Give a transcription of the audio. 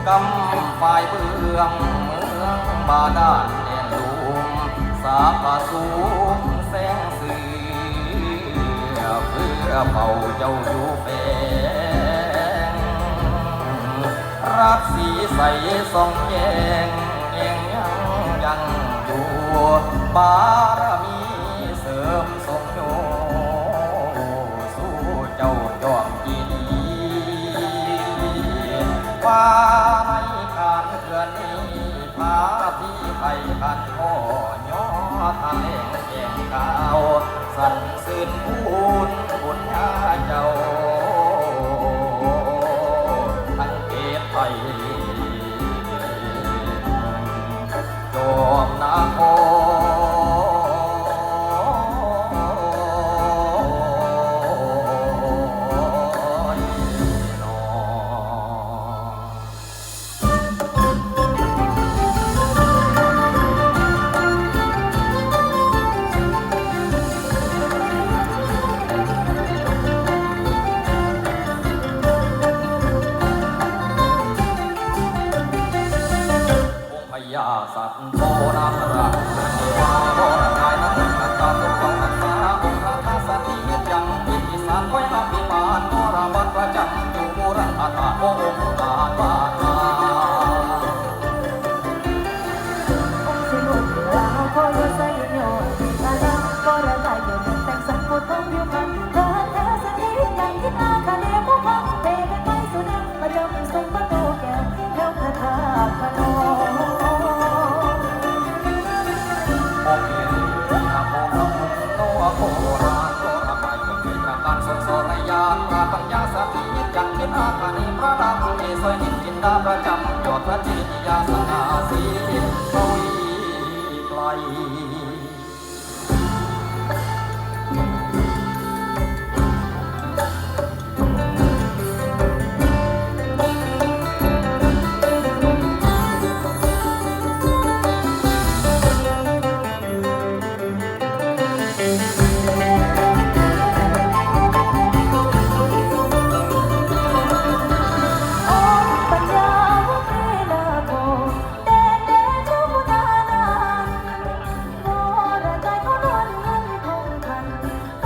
กำฝ่ายเบื้องเมืองบาดาลแดนลุมสาปสูงแสงสีเพื่อเฝ้าเจ้าอยู่แฝงรักสีใสส่องแยงเองยังอยู่บารมีเสริมทรงโยสู้เจ้าจอมกีดีว่าไม่ขานเถื่อนนี้พาพี่ไปขันพ่อย่อทะเลแก่งกาวสั่นซื่นพูนบุญญาเจ้าทั้งเกตไทยจอมนาโคยาสัตว์โตนาคราชวาโบราณกายนั้นกันตามทุกของรักษาองค์พระธาตุสถิตยังอิทธิสารไว้อภิบาลโบราณวัดประจำอยู่โบราณอาถรรพ์องค์บาทบาทาองค์สิบุตรลาวโคโยไซโยติตาลาโบราณกายอยู่ในแต่งสังกุฎทองอยู่กันพระธาตุสถิตยังที่นาคาเดมุขะเตเป็นไม้สุนัขประจำทรงประตูแก้วแล้วคาถาพนมโบราณโบราณไปเกิดจากการสนสรยานปราปัญญาสติจักรคิดอาคานีพระดามุนีสวยนิจินดาประจำยอดพระจิตยาสนาสีกวีไกล